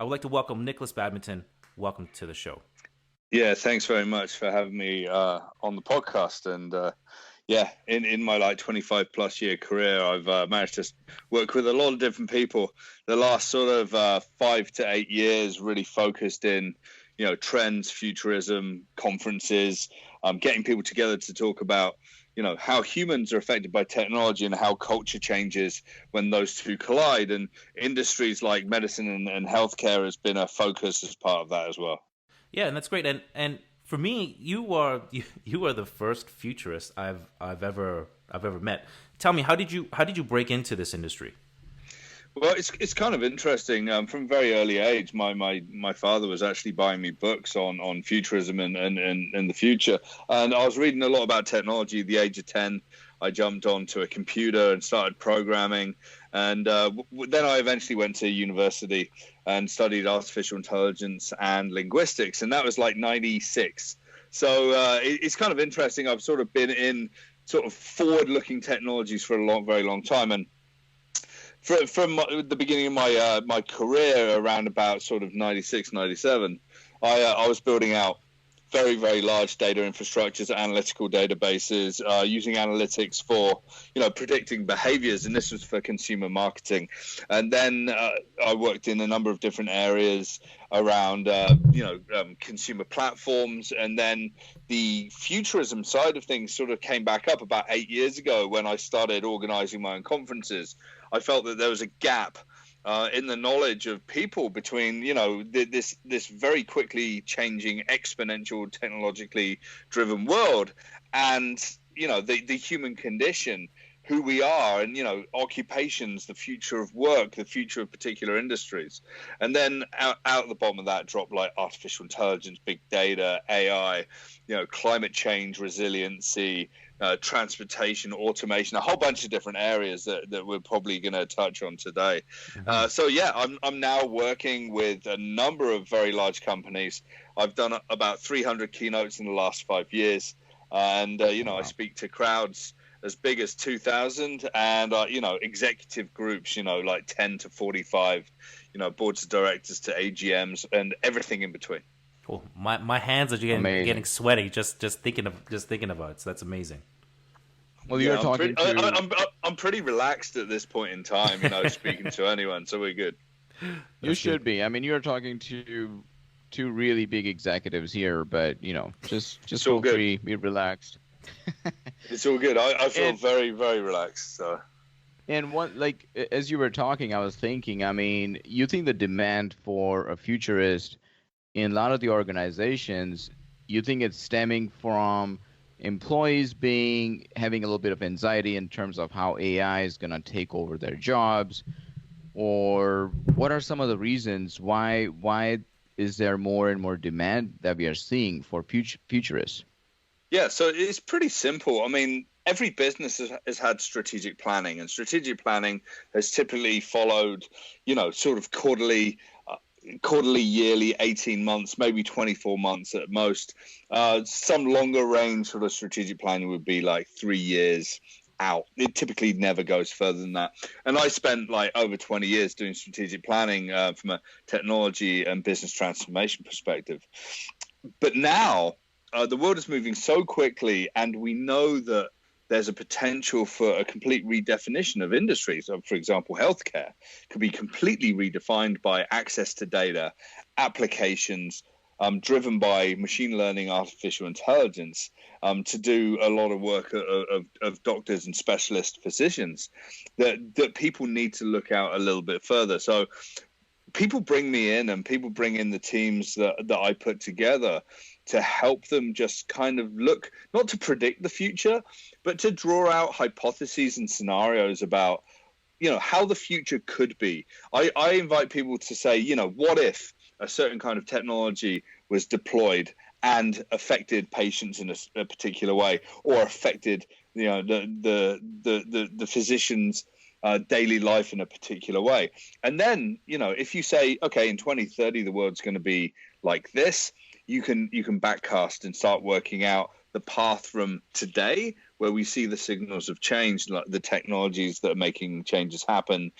I would like to welcome Nicholas Badminton. Welcome to the show. Yeah, thanks very much for having me on the podcast. And yeah, in my 25 plus year career, I've managed to work with a lot of different people. The last sort of 5 to 8 years really focused in, trends, futurism, conferences, getting people together to talk about, how humans are affected by technology and how culture changes when those two collide. And industries like medicine and healthcare has been a focus as part of that as well. Yeah, and that's great. And for me, you are the first futurist I've ever met. Tell me, how did you break into this industry? Well, it's kind of interesting. From a very early age, my father was actually buying me books on futurism and the future, and I was reading a lot about technology. At the age of 10, I jumped onto a computer and started programming, and then I eventually went to university and studied artificial intelligence and linguistics, and that was like '96. So it's kind of interesting. I've sort of been in sort of forward-looking technologies for a very long time, and from the beginning of my career, around about sort of '96, '97, I was building out very, very large data infrastructures, analytical databases, using analytics for, predicting behaviors. And this was for consumer marketing. And then I worked in a number of different areas around, consumer platforms. And then the futurism side of things sort of came back up about 8 years ago when I started organizing my own conferences. I felt that there was a gap in the knowledge of people between, this very quickly changing, exponential, technologically driven world and, the human condition, who we are, and, occupations, the future of work, the future of particular industries. And then out at the bottom of that dropped like artificial intelligence, big data, AI, climate change, resiliency, transportation, automation, a whole bunch of different areas that we're probably going to touch on today. So yeah, I'm now working with a number of very large companies. I've done about 300 keynotes in the last 5 years, and I speak to crowds as big as 2,000, and executive groups, like 10 to 45, boards of directors to AGMs and everything in between. Cool. My hands are getting sweaty just thinking about it. So that's amazing. Well, you're talking I'm pretty relaxed at this point in time, speaking to anyone, so we're good. You should be. I mean, you're talking to two really big executives here, but just feel free, be relaxed. It's all good. I feel very, very relaxed. So. And as you were talking, I was thinking, I mean, you think the demand for a futurist in a lot of the organizations, you think it's stemming from employees having a little bit of anxiety in terms of how AI is going to take over their jobs, or what are some of the reasons why is there more and more demand that we are seeing for futurists? Yeah, so it's pretty simple. I mean, every business has had strategic planning, and strategic planning has typically followed, sort of quarterly, yearly, 18 months, maybe 24 months at most. Some longer range sort of strategic planning would be like 3 years out. It typically never goes further than that. And I spent like over 20 years doing strategic planning from a technology and business transformation perspective. But now the world is moving so quickly, and we know that there's a potential for a complete redefinition of industries. So, for example, healthcare could be completely redefined by access to data, applications driven by machine learning, artificial intelligence, to do a lot of work of doctors and specialist physicians that people need to look out a little bit further. So people bring me in, and people bring in the teams that I put together to help them just kind of look, not to predict the future, but to draw out hypotheses and scenarios about, how the future could be. I invite people to say, what if a certain kind of technology was deployed and affected patients in a particular way, or affected, the physician's daily life in a particular way. And then, if you say, okay, in 2030, the world's going to be like this, you can backcast and start working out the path from today where we see the signals of change, like the technologies that are making changes happen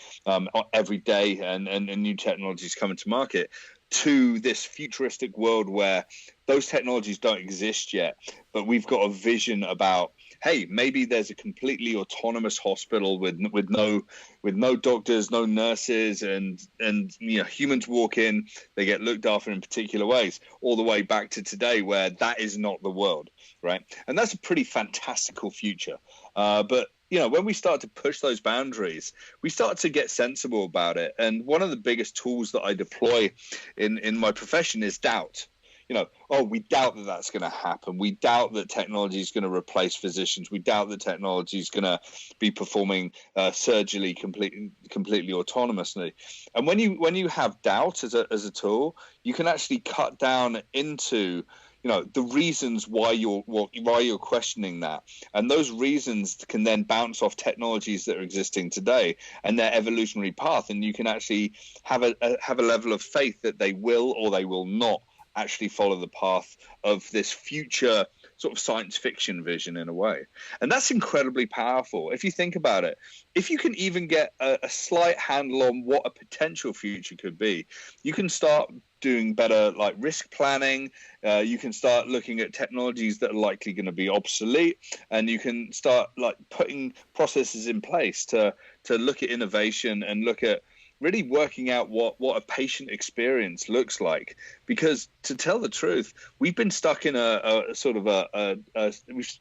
every day, and new technologies coming to market, to this futuristic world where those technologies don't exist yet, but we've got a vision about, hey, maybe there's a completely autonomous hospital with no doctors, no nurses, and humans walk in, they get looked after in particular ways, all the way back to today where that is not the world, right? And that's a pretty fantastical future. But when we start to push those boundaries, we start to get sensible about it. And one of the biggest tools that I deploy in my profession is doubt. We doubt that that's going to happen. We doubt that technology is going to replace physicians. We doubt that technology is going to be performing surgery completely autonomously. And when you have doubt as a tool, you can actually cut down into the reasons why you're questioning that, and those reasons can then bounce off technologies that are existing today and their evolutionary path, and you can actually have a level of faith that they will or they will not actually follow the path of this future sort of science fiction vision in a way. And that's incredibly powerful. If you think about it, if you can even get a slight handle on what a potential future could be, you can start doing better like risk planning. You can start looking at technologies that are likely going to be obsolete, and you can start like putting processes in place to look at innovation and look at really working out what a patient experience looks like. Because to tell the truth, we've been stuck in we've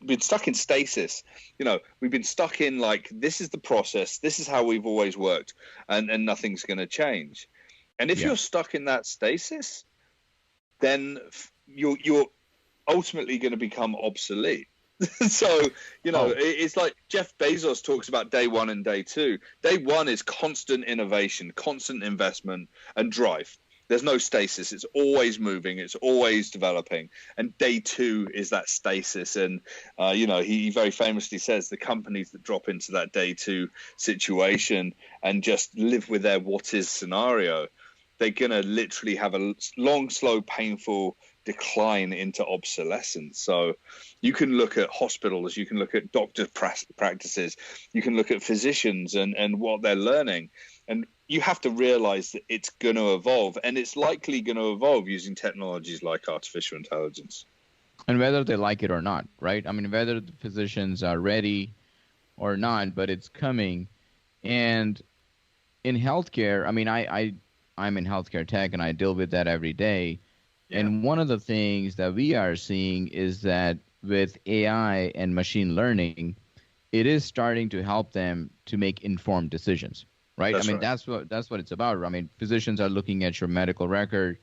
been stuck in stasis. We've been stuck in like, this is the process, this is how we've always worked, and nothing's going to change. And if you're stuck in that stasis, then you're ultimately going to become obsolete. So, it's like Jeff Bezos talks about day one and day two. Day one is constant innovation, constant investment, and drive. There's no stasis. It's always moving. It's always developing. And day two is that stasis. And, he very famously says the companies that drop into that day two situation and just live with their what is scenario, they're going to literally have a long, slow, painful decline into obsolescence. So you can look at hospitals, you can look at doctor practices, you can look at physicians and what they're learning. And you have to realize that it's going to evolve, and it's likely going to evolve using technologies like artificial intelligence. And whether they like it or not, right? I mean, whether the physicians are ready or not, but it's coming. And in healthcare, I mean, I'm in healthcare tech and I deal with that every day. Yeah. And one of the things that we are seeing is that with AI and machine learning, it is starting to help them to make informed decisions, right? That's what it's about. I mean, physicians are looking at your medical record,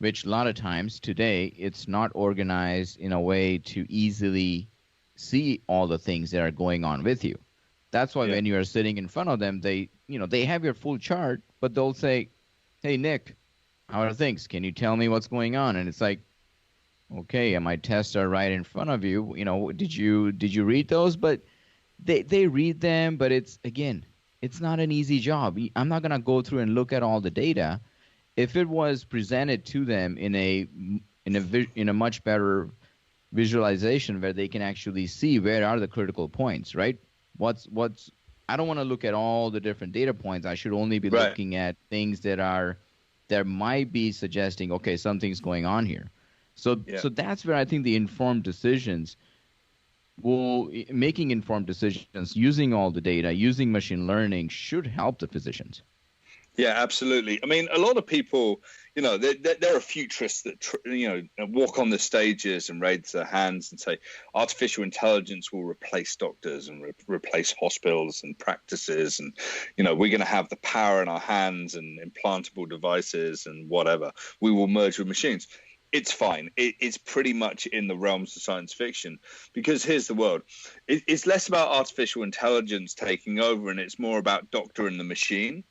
which a lot of times today it's not organized in a way to easily see all the things that are going on with you. That's why when you are sitting in front of them, they have your full chart, but they'll say, "Hey, Nick, how are things? Can you tell me what's going on?" And it's like, okay, and my tests are right in front of you. Did you read those? But they read them, but it's not an easy job. I'm not gonna go through and look at all the data. If it was presented to them in a much better visualization where they can actually see where are the critical points, right? I don't want to look at all the different data points. I should only be looking at things that might be suggesting, okay, something's going on here. So that's where I think the making informed decisions using all the data, using machine learning should help the physicians. Yeah, absolutely. I mean, a lot of people, there are futurists that, walk on the stages and raise their hands and say artificial intelligence will replace doctors and replace hospitals and practices. And, we're going to have the power in our hands and implantable devices and whatever. We will merge with machines. It's fine. It's pretty much in the realms of science fiction, because here's the world. It's less about artificial intelligence taking over, and it's more about doctor and the machine.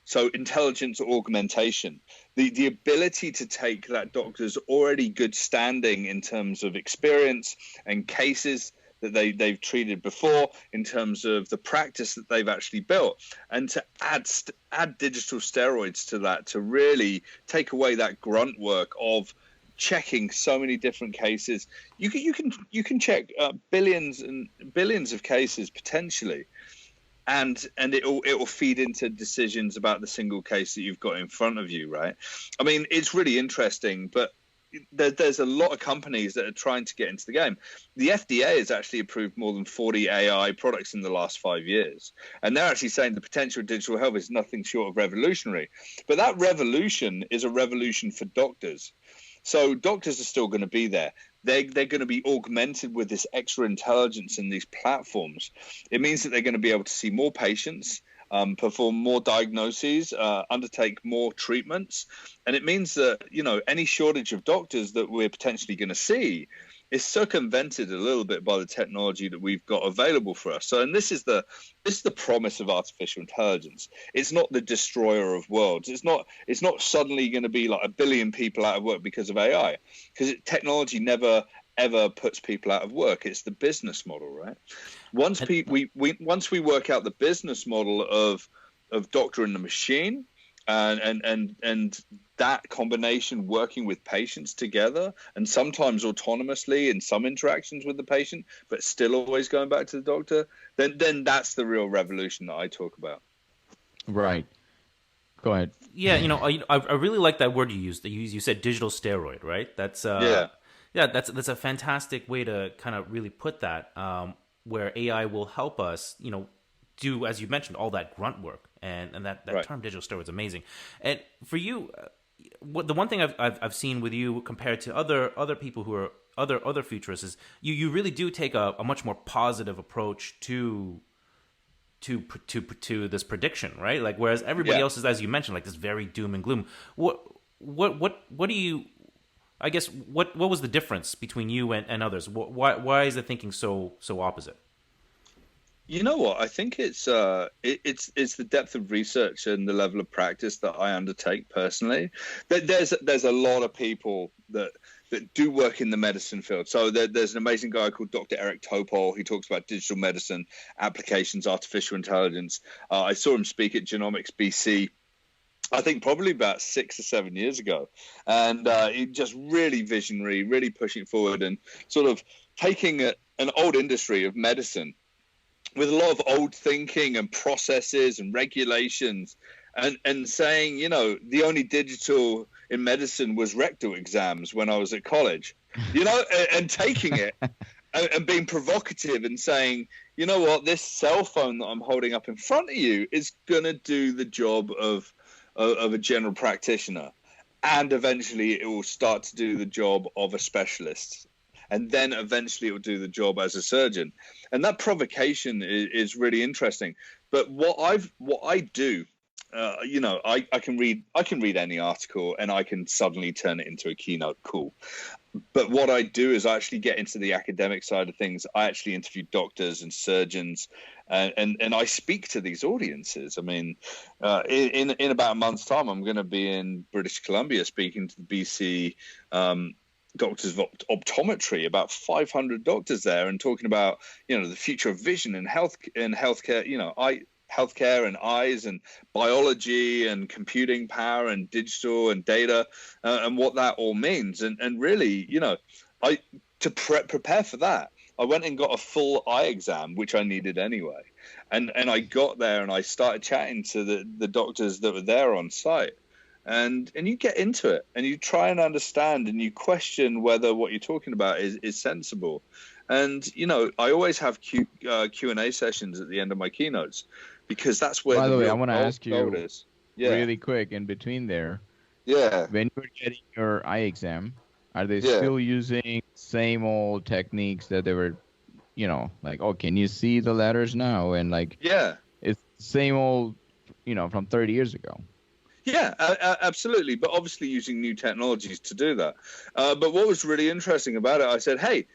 So intelligence augmentation, the ability to take that doctor's already good standing in terms of experience and cases that they've treated before, in terms of the practice that they've actually built, and to add digital steroids to that, to really take away that grunt work of checking so many different cases. You can check billions and billions of cases potentially, and it will feed into decisions about the single case that you've got in front of you, right? I mean, it's really interesting, but there's a lot of companies that are trying to get into the game. The FDA has actually approved more than 40 AI products in the last 5 years, and they're actually saying the potential of digital health is nothing short of revolutionary. But that revolution is a revolution for doctors. So doctors are still going to be there. They're going to be augmented with this extra intelligence in these platforms. It means that they're going to be able to see more patients, perform more diagnoses, undertake more treatments. And it means that, any shortage of doctors that we're potentially going to see is circumvented a little bit by the technology that we've got available for us. So, and this is the promise of artificial intelligence. It's not the destroyer of worlds. It's not suddenly going to be like 1 billion people out of work because of AI, because technology never ever puts people out of work. It's the business model, right? Once we work out the business model of doctor and the machine, and that combination working with patients together, and sometimes autonomously in some interactions with the patient, but still always going back to the doctor, then that's the real revolution that I talk about. Right. Go ahead. Yeah, I really like that word you used. You said digital steroid, right? That's that's a fantastic way to kind of really put that, where AI will help us, do, as you mentioned, all that grunt work, and that right. term digital steroid is amazing. And for you, the one thing I've seen with you compared to other people who are other futurists is you really do take a much more positive approach to this prediction, right? Like, whereas everybody else is, as you mentioned, like this very doom and gloom. What do you? I guess what was the difference between you and others? Why is the thinking so opposite? You know what? I think it's the depth of research and the level of practice that I undertake personally. There's a lot of people that do work in the medicine field. So there's an amazing guy called Dr. Eric Topol. He talks about digital medicine applications, artificial intelligence. I saw him speak at Genomics BC, I think probably about 6 or 7 years ago. And he just really visionary, really pushing forward and sort of taking an old industry of medicine with a lot of old thinking and processes and regulations, and saying, the only digital in medicine was rectal exams when I was at college, and taking it and being provocative and saying, you know what, this cell phone that I'm holding up in front of you is going to do the job of a general practitioner, and eventually it will start to do the job of a specialist, and then eventually it will do the job as a surgeon. And that provocation is really interesting. But what I do, I can read any article and I can suddenly turn it into a keynote. Cool. But what I do is I actually get into the academic side of things. I actually interview doctors and surgeons, and I speak to these audiences. I mean, in about a month's time, I'm going to be in British Columbia speaking to the BC doctors of optometry, about 500 doctors there, and talking about the future of vision and healthcare, healthcare and eyes and biology and computing power and digital and data, and what that all means. And really, prepare for that, I went and got a full eye exam, which I needed anyway. And I got there and I started chatting to the doctors that were there on site. And you get into it and you try and understand and you question whether what you're talking about is sensible. And, I always have Q&A sessions at the end of my keynotes, because that's where By the way, I want to ask you is. really quick in between there. Yeah. When you're getting your eye exam, are they still using same old techniques that they were, like, oh, can you see the letters now? And it's the same old, from 30 years ago. Yeah, absolutely. But obviously using new technologies to do that. But what was really interesting about it, I said, hey,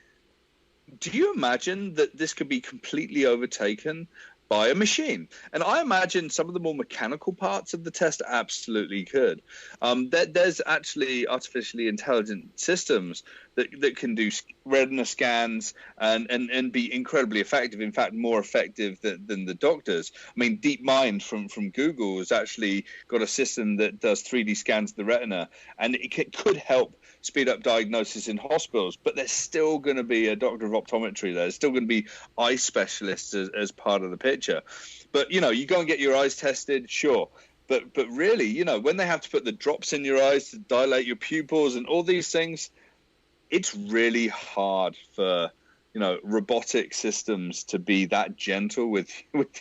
do you imagine that this could be completely overtaken by a machine? And I imagine some of the more mechanical parts of the test absolutely could. There's actually artificially intelligent systems that can do retina scans and be incredibly effective. In fact, more effective than the doctors. I mean, DeepMind from Google has actually got a system that does 3D scans of the retina, and it could help speed up diagnosis in hospitals. But there's still going to be a doctor of optometry there. There's still going to be eye specialists as part of the picture. But, you go and get your eyes tested, sure. But really, when they have to put the drops in your eyes to dilate your pupils and all these things, it's really hard for, robotic systems to be that gentle with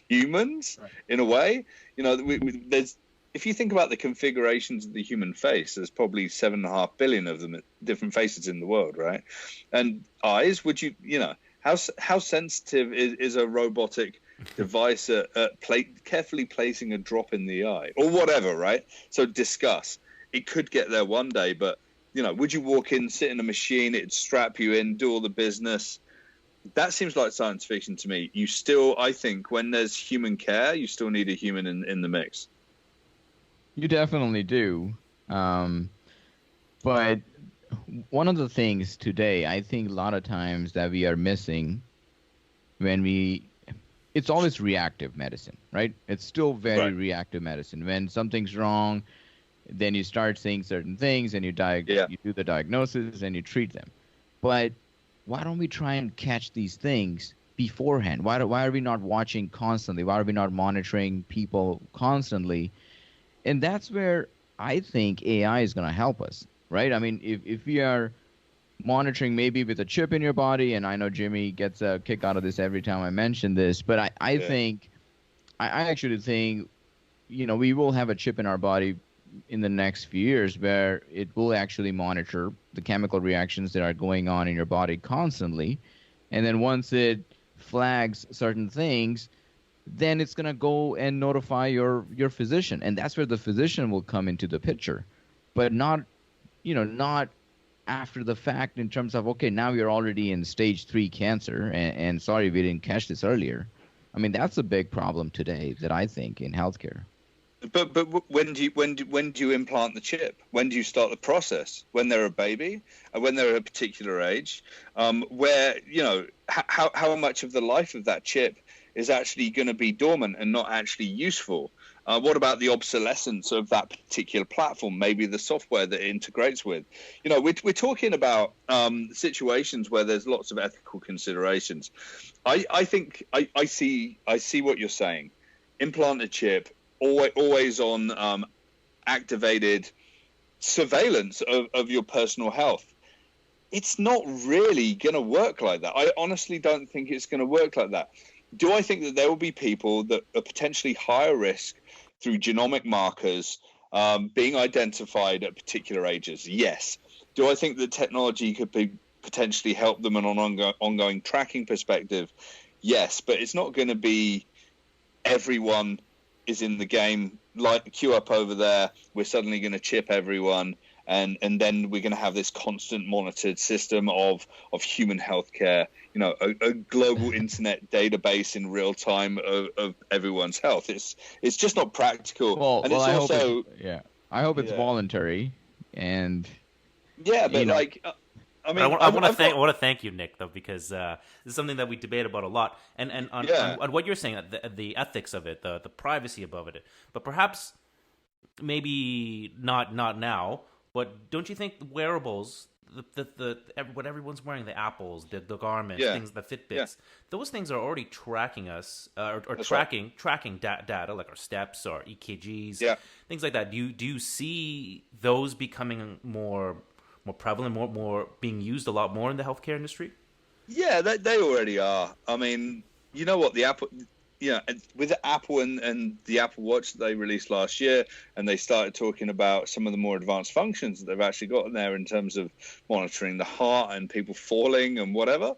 humans, right, in a way. There's, if you think about the configurations of the human face, there's probably 7.5 billion of them, different faces in the world, right? And eyes, how sensitive is a robotic device at carefully placing a drop in the eye or whatever, right? So discuss. It could get there one day, but would you walk in, sit in a machine, it'd strap you in, do all the business? That seems like science fiction to me. You still, I think, when there's human care, you still need a human in the mix. You definitely do. But one of the things today, I think a lot of times that we are missing it's always reactive medicine, right? It's still very reactive medicine. When something's wrong, then you start saying certain things and you do the diagnosis and you treat them. But why don't we try and catch these things beforehand? Why are we not watching constantly? Why are we not monitoring people constantly? And that's where I think AI is going to help us, right? I mean, if we are monitoring maybe with a chip in your body, and I know Jimmy gets a kick out of this every time I mention this, but I think, I actually think, we will have a chip in our body in the next few years where it will actually monitor the chemical reactions that are going on in your body constantly. And then once it flags certain things, then it's going to go and notify your physician. And that's where the physician will come into the picture, but not after the fact in terms of, okay, now you're already in stage 3 cancer and sorry we didn't catch this earlier. I mean, that's a big problem today that I think in healthcare. But when do you implant the chip? When do you start the process? When they're a baby, when they're a particular age, where how much of the life of that chip is actually going to be dormant and not actually useful? What about the obsolescence of that particular platform? Maybe the software that it integrates with. We're talking about situations where there's lots of ethical considerations. I think I see what you're saying. Implant a chip. Always on activated surveillance of your personal health. It's not really going to work like that. I honestly don't think it's going to work like that. Do I think that there will be people that are potentially higher risk through genomic markers being identified at particular ages? Yes. Do I think that technology could potentially help them on an ongoing tracking perspective? Yes, but it's not going to be everyone is in the game, like queue up over there, we're suddenly going to chip everyone, and then we're going to have this constant monitored system of human healthcare, a global internet database in real time of everyone's health. It's just not practical. And it's also I hope it's voluntary, and but I mean, I want to thank you, Nick, though, because this is something that we debate about a lot, and on what you're saying, the ethics of it, the privacy above it, but perhaps maybe not now. But don't you think wearables, what everyone's wearing, the Apples, the Garments, things, the Fitbits, those things are already tracking us or tracking data like our steps or EKGs, things like that. Do you see those becoming more prevalent, more being used a lot more in the healthcare industry? Yeah, they already are. I mean, you know what, the Apple, with the Apple and the Apple Watch that they released last year, and they started talking about some of the more advanced functions that they've actually got in there in terms of monitoring the heart and people falling and whatever.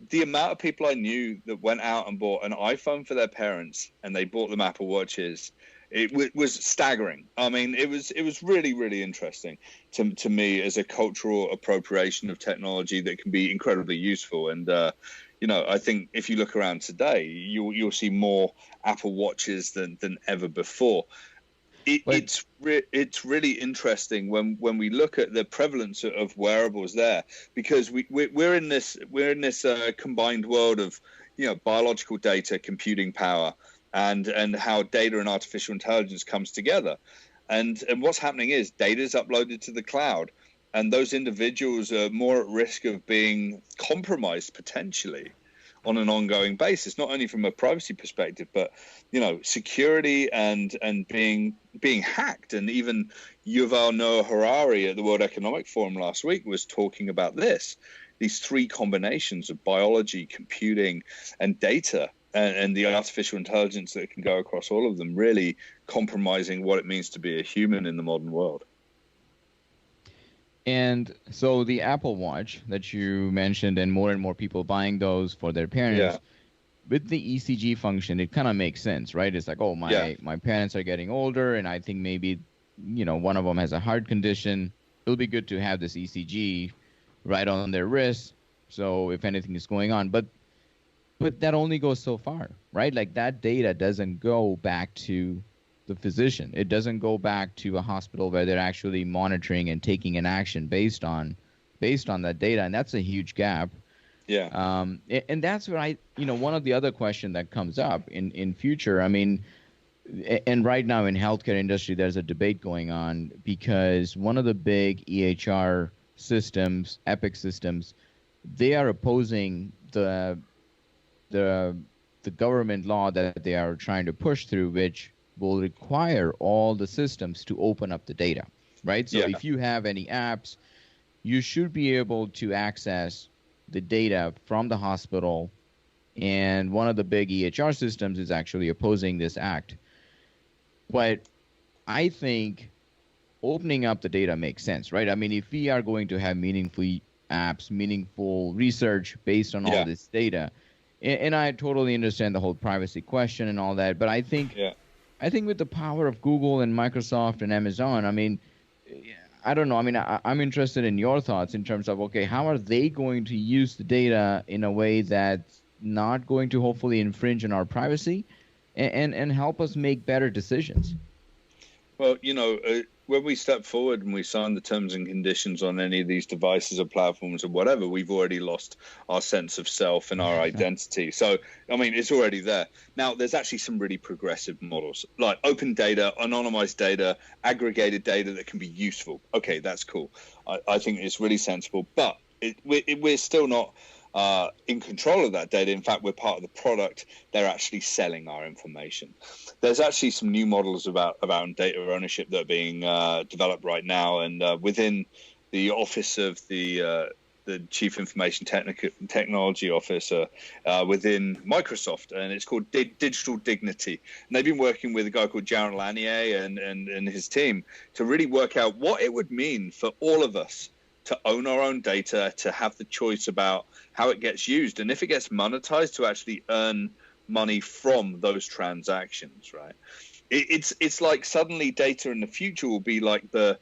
The amount of people I knew that went out and bought an iPhone for their parents and they bought them Apple Watches, it was staggering. I mean, it was really, really interesting to me as a cultural appropriation of technology that can be incredibly useful. And I think if you look around today, you'll see more Apple Watches than ever before. It's really interesting when we look at the prevalence of wearables there, because we're in this combined world of biological data, computing power, and how data and artificial intelligence comes together, and what's happening is data is uploaded to the cloud, and those individuals are more at risk of being compromised potentially on an ongoing basis, not only from a privacy perspective, but security and being hacked. And even Yuval Noah Harari at the World Economic Forum last week was talking about these three combinations of biology, computing, and data, and the artificial intelligence that can go across all of them, really compromising what it means to be a human in the modern world. And so the Apple Watch that you mentioned, and more people buying those for their parents, with the ECG function, it kind of makes sense, right? It's like, oh, my parents are getting older, and I think maybe, one of them has a heart condition. It'll be good to have this ECG right on their wrist, so if anything is going on. But that only goes so far, right? Like, that data doesn't go back to the physician. It doesn't go back to a hospital where they're actually monitoring and taking an action based on that data, and that's a huge gap. Yeah. And that's where one of the other question that comes up in future. I mean, and right now in healthcare industry, there's a debate going on because one of the big EHR systems, Epic systems, they are opposing the government law that they are trying to push through, which will require all the systems to open up the data, right? So if you have any apps, you should be able to access the data from the hospital, and one of the big EHR systems is actually opposing this act. But I think opening up the data makes sense, right? I mean, if we are going to have meaningful apps, meaningful research based on all this data, and I totally understand the whole privacy question and all that, but I think with the power of Google and Microsoft and Amazon, I mean, I don't know. I mean, I'm interested in your thoughts in terms of, okay, how are they going to use the data in a way that's not going to hopefully infringe on our privacy and help us make better decisions? Well, when we step forward and we sign the terms and conditions on any of these devices or platforms or whatever, we've already lost our sense of self and our identity. So, I mean, it's already there. Now, there's actually some really progressive models, like open data, anonymized data, aggregated data that can be useful. Okay, that's cool. I think it's really sensible, but we're still not in control of that data. In fact, we're part of the product. They're actually selling our information. There's actually some new models about data ownership that are being developed right now, and within the office of the Chief Information Technology Officer within Microsoft, and it's called Digital Dignity. And they've been working with a guy called Jaron Lanier and his team to really work out what it would mean for all of us to own our own data, to have the choice about how it gets used, and if it gets monetized, to actually earn money from those transactions, right? It's like suddenly data in the future will be like the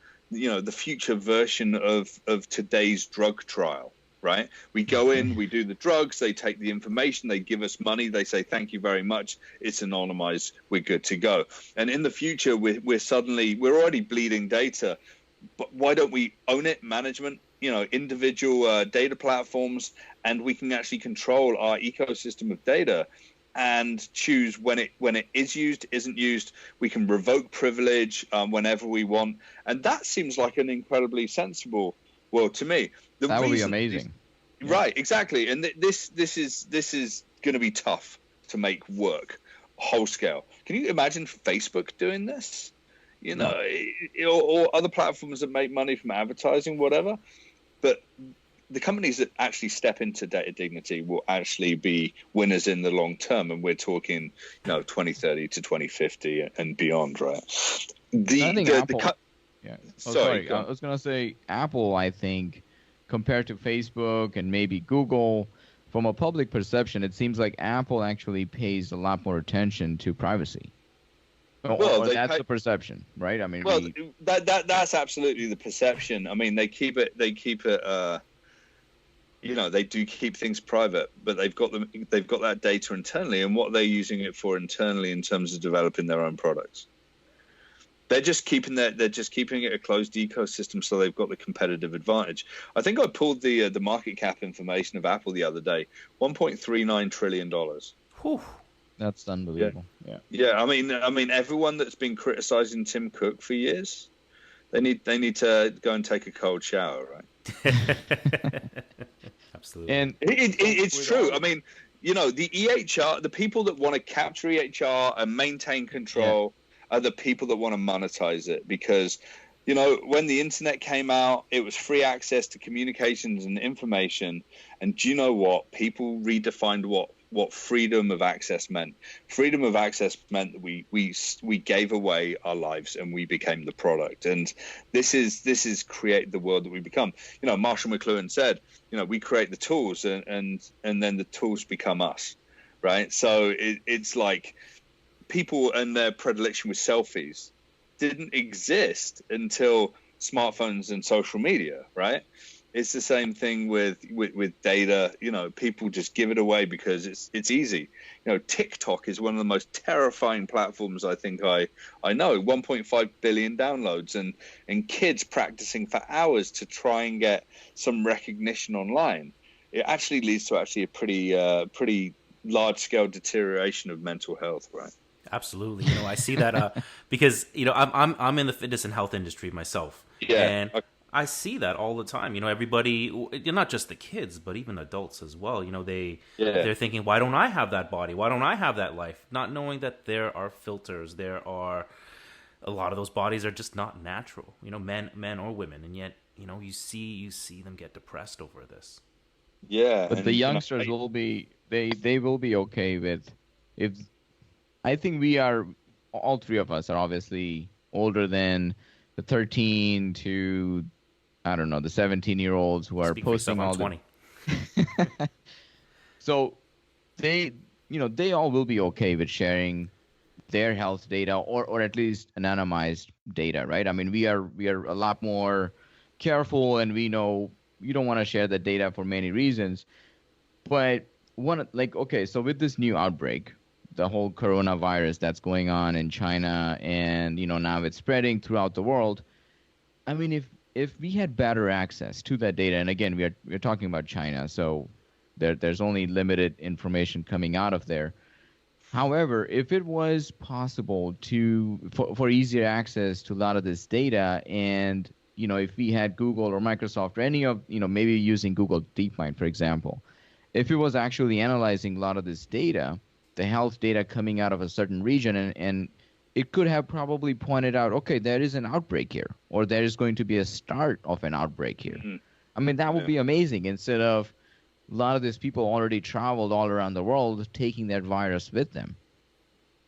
future version of today's drug trial, right? We go in, we do the drugs, they take the information, they give us money, they say thank you very much, it's anonymized, we're good to go. And in the future, we're already bleeding data, but why don't we own it? Management, individual data platforms, and we can actually control our ecosystem of data and choose when it is used, isn't used. We can revoke privilege whenever we want, and that seems like an incredibly sensible world to me. That would be amazing, right? Exactly, and this is going to be tough to make work whole scale. Can you imagine Facebook doing this? Or other platforms that make money from advertising, whatever. But the companies that actually step into data dignity will actually be winners in the long term, and we're talking, 2030 to 2050 and beyond, right? Apple. Sorry, I was gonna say Apple. I think compared to Facebook and maybe Google, from a public perception, it seems like Apple actually pays a lot more attention to privacy. Well, that's the perception, right? I mean, that's absolutely the perception. I mean, they keep it. They do keep things private, but they've got that data internally, and what they're using it for internally in terms of developing their own products. They're just keeping it a closed ecosystem, so they've got the competitive advantage. I think I pulled the market cap information of Apple the other day, $1.39 trillion. Whew. That's unbelievable. Yeah. I mean, everyone that's been criticizing Tim Cook for years, they need to go and take a cold shower, right? Absolutely. And it's true. I mean, the EHR, the people that want to capture EHR and maintain control are the people that want to monetize it, because when the internet came out, it was free access to communications and information. And do you know what? People redefined what freedom of access meant. Freedom of access meant that we gave away our lives and we became the product. And this is create the world that we become. Marshall McLuhan said, we create the tools and then the tools become us, right? So it's like people and their predilection with selfies didn't exist until smartphones and social media, right? It's the same thing with data. People just give it away because it's easy. TikTok is one of the most terrifying platforms I think I know. 1.5 billion downloads and kids practicing for hours to try and get some recognition online. It actually leads to a pretty large scale deterioration of mental health, right? Absolutely. I see that because I'm in the fitness and health industry myself. Yeah. And I see that all the time. Everybody, not just the kids, but even adults as well. They're thinking, why don't I have that body? Why don't I have that life? Not knowing that there are filters. There are a lot of those bodies are just not natural. Men or women, and yet you see them get depressed over this. Yeah, but the youngsters will be they will be okay with if. I think we are, all three of us are obviously older than the 13 to, I don't know, the 17-year-olds who are posting all 20. So they all will be okay with sharing their health data or at least anonymized data, right? I mean, we are a lot more careful, and we know you don't want to share the data for many reasons. But so with this new outbreak, the whole coronavirus that's going on in China, and now it's spreading throughout the world. I mean, if we had better access to that data, and again, we're talking about China, so there's only limited information coming out of there. However, if it was possible for easier access to a lot of this data, and if we had Google or Microsoft or any of maybe using Google DeepMind, for example, if it was actually analyzing a lot of this data, the health data coming out of a certain region, and it could have probably pointed out, okay, there is an outbreak here, or there is going to be a start of an outbreak here. Mm-hmm. I mean, that would be amazing, instead of a lot of these people already traveled all around the world taking that virus with them.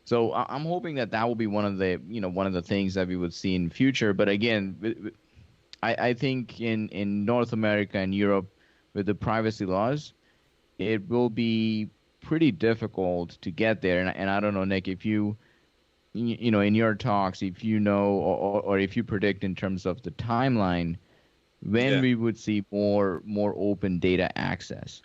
So I'm hoping that will be one of the things that we would see in future. But again, I think in North America and Europe, with the privacy laws, it will be pretty difficult to get there. And I don't know, Nick, if you in your talks, if or if you predict in terms of the timeline when we would see more open data access.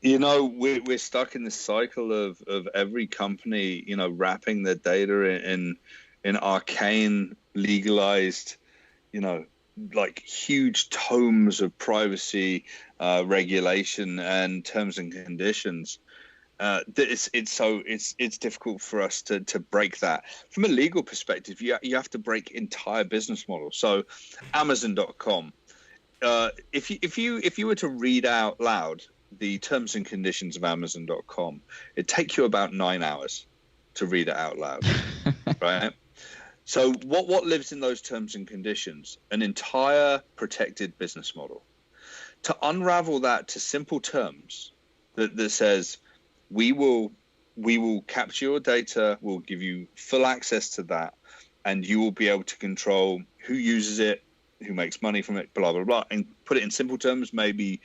We're stuck in this cycle of every company wrapping their data in arcane legalized like huge tomes of privacy regulation and terms and conditions. It's difficult for us to break that. From a legal perspective, you have to break entire business models. So Amazon.com, if you were to read out loud the terms and conditions of Amazon.com, it'd take you about 9 hours to read it out loud. Right? So what lives in those terms and conditions? An entire protected business model. To unravel that to simple terms that says, we will capture your data, we'll give you full access to that, and you will be able to control who uses it, who makes money from it, blah, blah, blah, and put it in simple terms, maybe,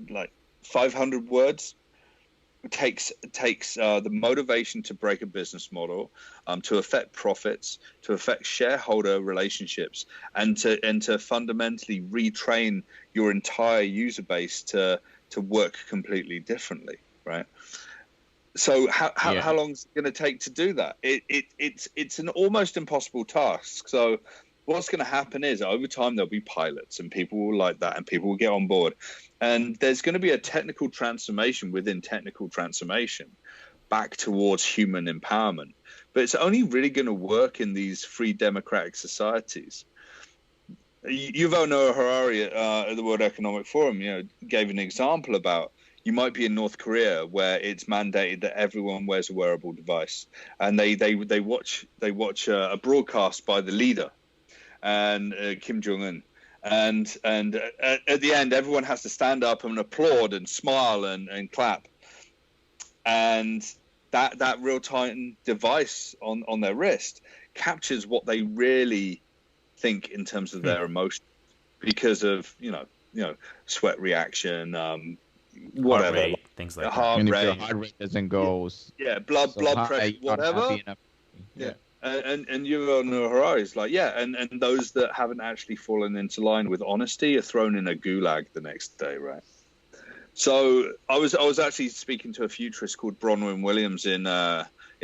like 500 words. Takes the motivation to break a business model, to affect profits, to affect shareholder relationships, and to fundamentally retrain your entire user base to work completely differently, right? So how long is it going to take to do that? It's an almost impossible task. So what's going to happen is over time there'll be pilots and people will like that and people will get on board. And there's going to be a technical transformation within technical transformation back towards human empowerment. But it's only really going to work in these free democratic societies. Yuval Noah Harari at the World Economic Forum, gave an example about you might be in North Korea where it's mandated that everyone wears a wearable device, and they watch a broadcast by the leader, and Kim Jong-un, and at the end everyone has to stand up and applaud and smile and clap, and that real-time device on their wrist captures what they really think in terms of their emotion because of sweat reaction, whatever, heart rate, things like heart that. And rate, if your heart rate doesn't go, blood high, pressure, whatever. Yeah. And Yuval Noah Harari is like, and those that haven't actually fallen into line with honesty are thrown in a gulag the next day, right? So I was actually speaking to a futurist called Bronwyn Williams in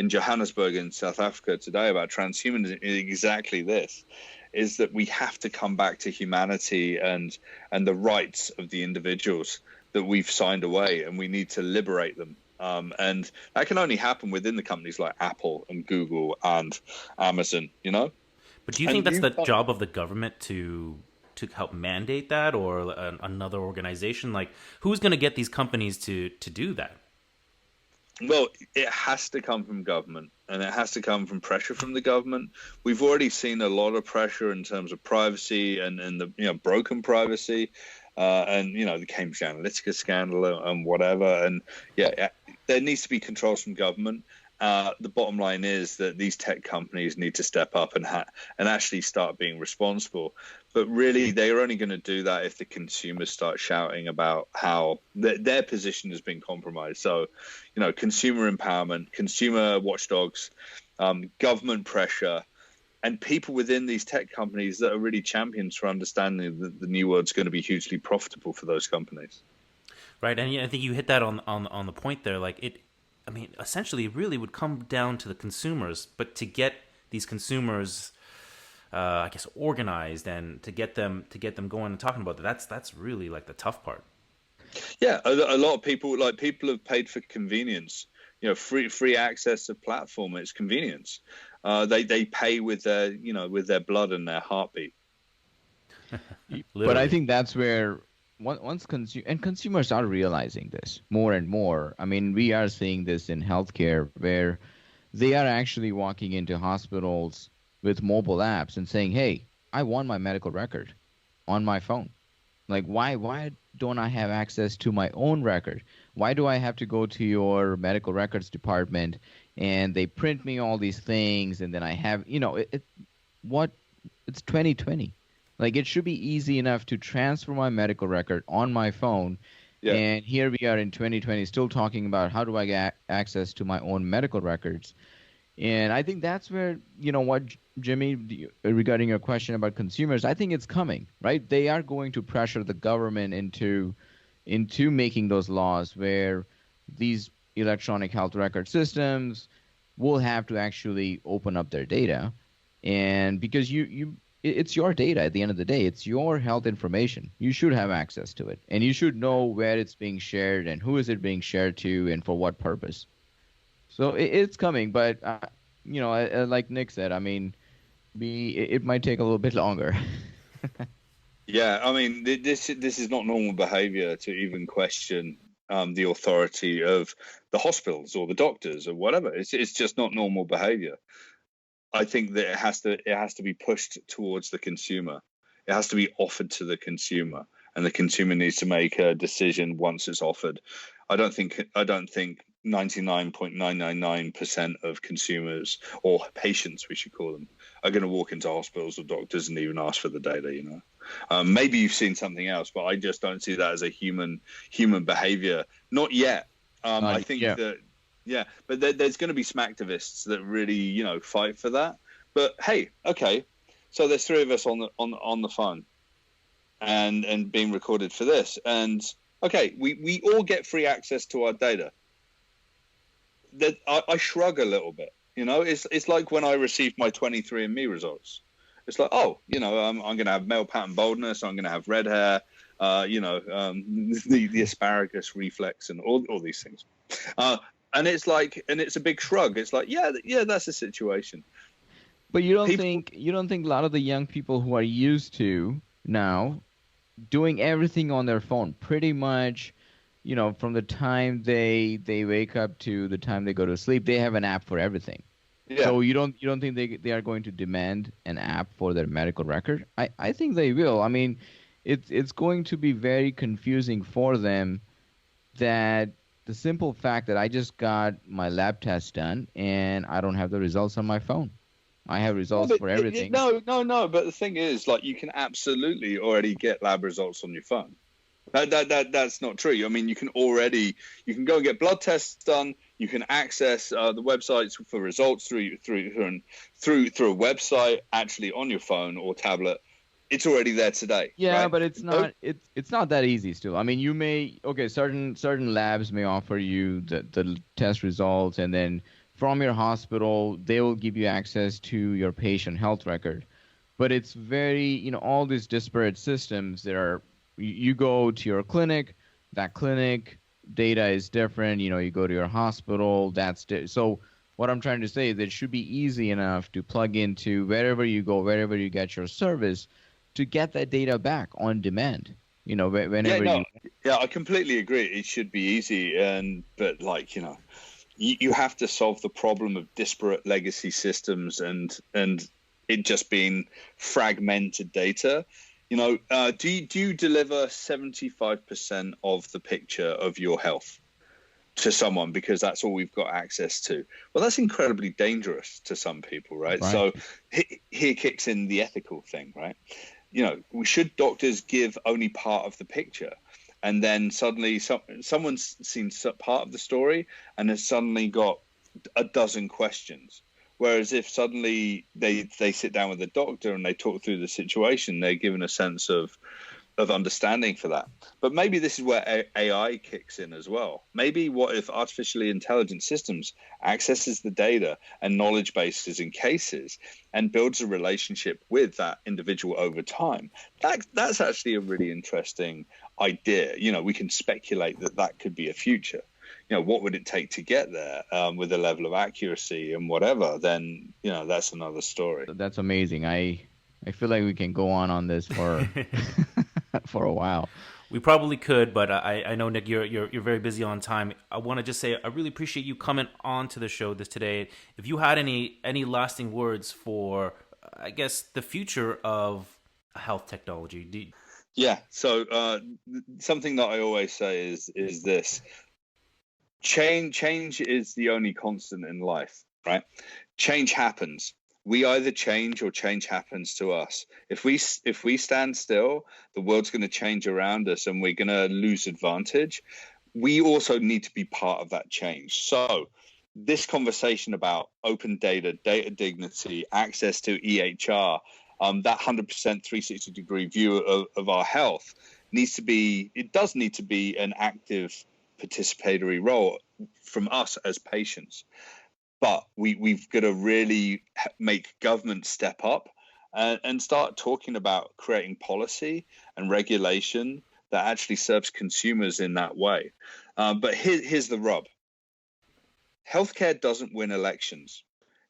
Johannesburg in South Africa today about transhumanism. Exactly this is that we have to come back to humanity and the rights of the individuals that we've signed away, and we need to liberate them. And that can only happen within the companies like Apple and Google and Amazon, But do you think that's the job of the government to help mandate that, or another organization? Like, who's going to get these companies to do that? Well, it has to come from government, and it has to come from pressure from the government. We've already seen a lot of pressure in terms of privacy and the broken privacy, and the Cambridge Analytica scandal and whatever. And there needs to be controls from government. The bottom line is that these tech companies need to step up and actually start being responsible. But really, they are only going to do that if the consumers start shouting about how their position has been compromised. So, consumer empowerment, consumer watchdogs, government pressure, and people within these tech companies that are really champions for understanding that the new world's going to be hugely profitable for those companies. Right, and I think you hit that on the point there. Like essentially, it really would come down to the consumers. But to get these consumers, I guess, organized and to get them going and talking about that's really like the tough part. Yeah, a lot of people have paid for convenience. Free access to platform. It's convenience. They pay with their blood and their heartbeat. But I think that's where consumers are realizing this more and more. I mean, we are seeing this in healthcare where they are actually walking into hospitals with mobile apps and saying, "Hey, I want my medical record on my phone. Like, why don't I have access to my own record? Why do I have to go to your medical records department and they print me all these things and then I have, it's 2020. Like, it should be easy enough to transfer my medical record on my phone." Yeah. And here we are in 2020 still talking about how do I get access to my own medical records. And I think that's where, what, Jimmy, regarding your question about consumers, I think it's coming, right? They are going to pressure the government into making those laws where these electronic health record systems will have to actually open up their data. And because it's your data at the end of the day, it's your health information. You should have access to it, and you should know where it's being shared and who is it being shared to and for what purpose. So it's coming, but like Nick said, I mean, it might take a little bit longer. Yeah, I mean, this is not normal behavior to even question the authority of the hospitals or the doctors or whatever. It's just not normal behavior. I think that it has to be pushed towards the consumer. It has to be offered to the consumer, and the consumer needs to make a decision once it's offered. I don't think 99.999% of consumers, or patients we should call them, are going to walk into hospitals or doctors and even ask for the data. Maybe you've seen something else, but I just don't see that as a human behavior. Not yet. I think that. Yeah, but there's going to be smacktivists that really, fight for that. But hey, okay, so there's three of us on the phone, and being recorded for this, and okay, we all get free access to our data. that I shrug a little bit. It's like when I received my 23andMe results. It's like, oh, I'm going to have male pattern baldness. I'm going to have red hair. The asparagus reflex and all these things. And it's like, and it's a big shrug. It's like, yeah, that's the situation. But you don't think a lot of the young people who are used to now doing everything on their phone, pretty much, from the time they wake up to the time they go to sleep, they have an app for everything. Yeah. So you don't think they are going to demand an app for their medical record? I think they will. I mean, it's going to be very confusing for them that the simple fact that I just got my lab test done and I don't have the results on my phone. I have results for everything. No. But the thing is, like, you can absolutely already get lab results on your phone. That's not true. I mean, you can go and get blood tests done. You can access the websites for results through a website, actually on your phone or tablet. It's already there today. Yeah, right? But it's not that easy still. I mean, certain labs may offer you the test results, and then from your hospital they will give you access to your patient health record. But it's very, all these disparate systems that are. You go to your clinic, that clinic data is different. You go to your hospital, so what I'm trying to say is it should be easy enough to plug into wherever you go, wherever you get your service, to get that data back on demand. Whenever Yeah, I completely agree. It should be easy, but like, you have to solve the problem of disparate legacy systems and it just being fragmented data. Do you deliver 75% of the picture of your health to someone because that's all we've got access to? Well, that's incredibly dangerous to some people, right? So here kicks in the ethical thing, right? Should doctors give only part of the picture? And then suddenly someone's seen part of the story and has suddenly got a dozen questions. Whereas if suddenly they sit down with a doctor and they talk through the situation, they're given a sense of understanding for that. But maybe this is where AI kicks in as well. Maybe what if artificially intelligent systems accesses the data and knowledge bases in cases and builds a relationship with that individual over time? That's actually a really interesting idea. We can speculate that could be a future. What would it take to get there with a level of accuracy and whatever? Then, that's another story. That's amazing. I feel like we can go on this for for a while. We probably could, but I know, Nick, you're very busy on time. I want to just say I really appreciate you coming on to the show today. If you had any lasting words for, I guess, the future of health technology. Yeah. So something that I always say is this. Change is the only constant in life, right? Change happens. We either change or change happens to us. If we stand still, the world's going to change around us and we're going to lose advantage. We also need to be part of that change. So this conversation about open data dignity, access to EHR, that 100% 360-degree view of our health does need to be an active participatory role from us as patients. But we've got to really make government step up and start talking about creating policy and regulation that actually serves consumers in that way. But here's the rub. Healthcare doesn't win elections.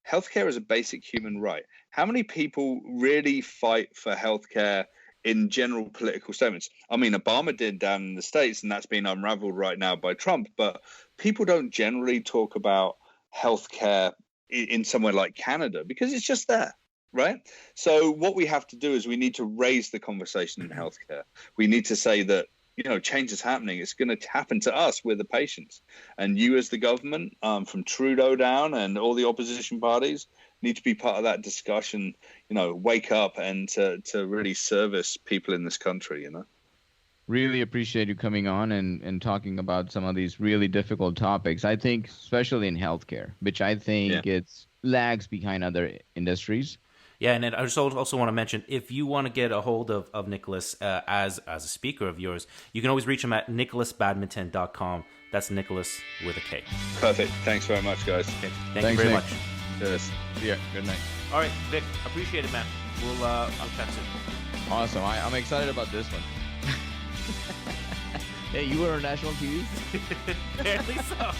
Healthcare is a basic human right. How many people really fight for healthcare in general political statements? I mean, Obama did down in the States, and that's been unraveled right now by Trump. But people don't generally talk about healthcare in somewhere like Canada because it's just there, right? So what we have to do is we need to raise the conversation in healthcare. We need to say that, change is happening. It's going to happen to us. We're the patients. And you as the government, from Trudeau down and all the opposition parties, need to be part of that discussion, wake up and to really service people in this country, Really appreciate you coming on and talking about some of these really difficult topics. I think especially in healthcare, which I think it's lags behind other industries. Yeah, and I just also want to mention, if you want to get a hold of Nicholas as a speaker of yours, you can always reach him at nicholasbadminton.com. That's Nicholas with a K. Perfect. Thanks very much, guys. Okay. Thank you very much. Yes. Yeah. Good night. All right, Vic. Appreciate it, man. I'll chat soon. Awesome. I'm excited about this one. Hey, you were on national TV? Apparently so.